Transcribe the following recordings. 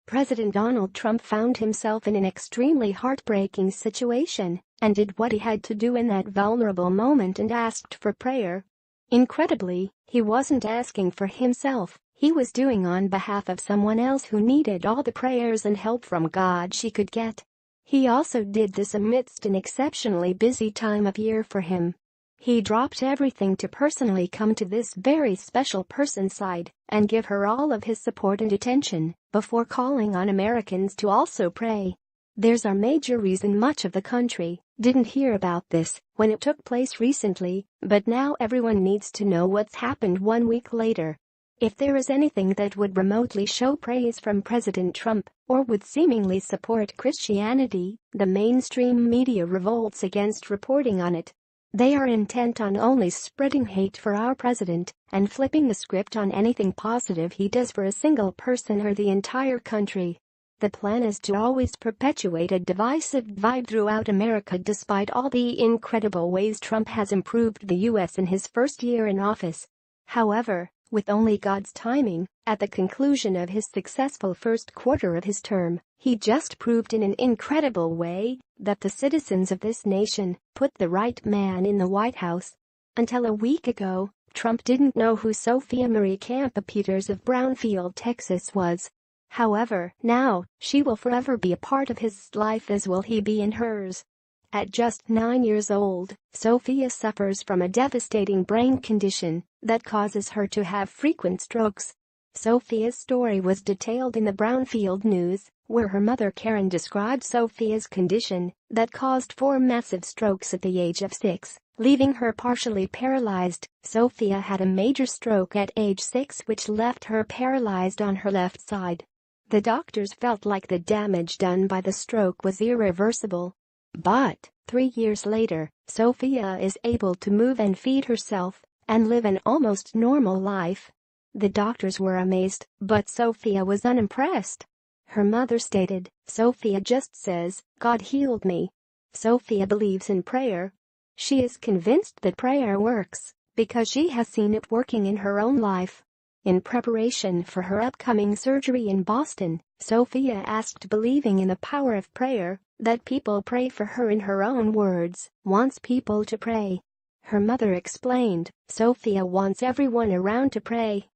President Donald Trump found himself in an extremely heartbreaking situation and did what he had to do in that vulnerable moment and asked for prayer. Incredibly, he wasn't asking for himself, he was doing on behalf of someone else who needed all the prayers and help from God she could get. He also did this amidst an exceptionally busy time of year for him. He dropped everything to personally come to this very special person's side and give her all of his support and attention before calling on Americans to also pray. There's a major reason much of the country didn't hear about this when it took place recently, but now everyone needs to know what's happened 1 week later. If there is anything that would remotely show praise from President Trump or would seemingly support Christianity, the mainstream media revolts against reporting on it. They are intent on only spreading hate for our president and flipping the script on anything positive he does for a single person or the entire country. The plan is to always perpetuate a divisive vibe throughout America despite all the incredible ways Trump has improved the U.S. in his first year in office. However, with only God's timing, at the conclusion of his successful first quarter of his term, he just proved in an incredible way that the citizens of this nation put the right man in the White House. Until a week ago, Trump didn't know who Sophia Marie Peters of Brownfield, Texas was. However, now, she will forever be a part of his life as will he be in hers. At just 9 years old, Sophia suffers from a devastating brain condition that causes her to have frequent strokes. Sophia's story was detailed in the Brownfield News, where her mother Karen described Sophia's condition that caused 4 massive strokes at the age of 6, leaving her partially paralyzed. Sophia had a major stroke at age 6 which left her paralyzed on her left side. The doctors felt like the damage done by the stroke was irreversible. But 3 years later, Sophia is able to move and feed herself and live an almost normal life. The doctors were amazed, but Sophia was unimpressed. Her mother stated, "Sophia just says, 'God healed me.'" Sophia believes in prayer. She is convinced that prayer works because she has seen it working in her own life. In preparation for her upcoming surgery in Boston, Sophia asked, believing in the power of prayer, that people pray for her in her own words, wants people to pray. Her mother explained, Sophia wants everyone around to pray.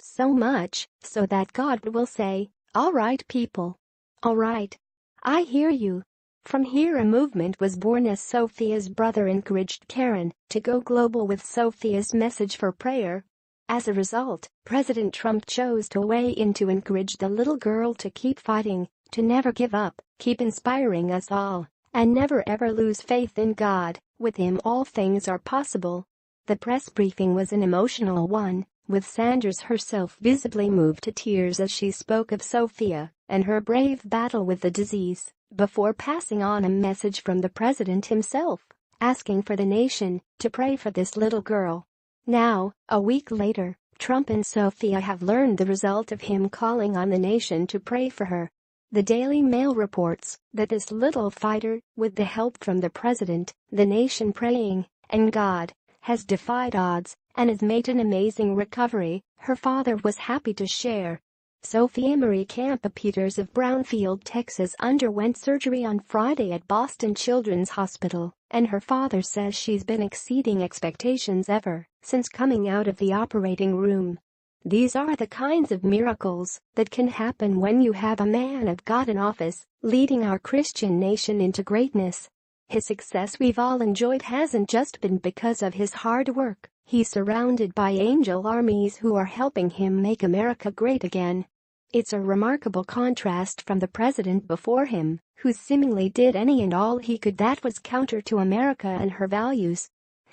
So much so that God will say, "All right, people. All right. I hear you." From here a movement was born as Sophia's brother encouraged Karen to go global with Sophia's message for prayer. As a result, President Trump chose to weigh in to encourage the little girl to keep fighting, to never give up, keep inspiring us all, and never ever lose faith in God. With him all things are possible. The press briefing was an emotional one, with Sanders herself visibly moved to tears as she spoke of Sophia and her brave battle with the disease, before passing on a message from the president himself, asking for the nation to pray for this little girl. Now, a week later, Trump and Sophia have learned the result of him calling on the nation to pray for her. The Daily Mail reports that this little fighter, with the help from the president, the nation praying, and God, has defied odds and has made an amazing recovery, her father was happy to share. Sophia Marie Peters of Brownfield, Texas underwent surgery on Friday at Boston Children's Hospital, and her father says she's been exceeding expectations ever since coming out of the operating room. These are the kinds of miracles that can happen when you have a man of God in office, leading our Christian nation into greatness. His success we've all enjoyed hasn't just been because of his hard work. He's surrounded by angel armies who are helping him make America great again. It's a remarkable contrast from the president before him, who seemingly did any and all he could that was counter to America and her values.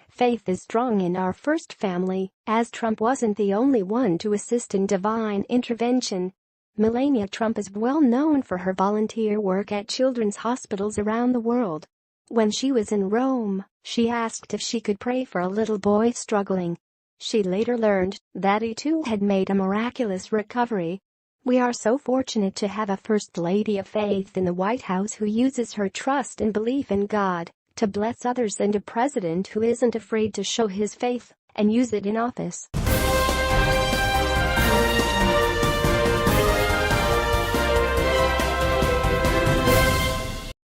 Faith is strong in our first family, as Trump wasn't the only one to assist in divine intervention. Melania Trump is well known for her volunteer work at children's hospitals around the world. When she was in Rome, she asked if she could pray for a little boy struggling. She later learned that he too had made a miraculous recovery. We are so fortunate to have a First Lady of Faith in the White House who uses her trust and belief in God to bless others, and a president who isn't afraid to show his faith and use it in office.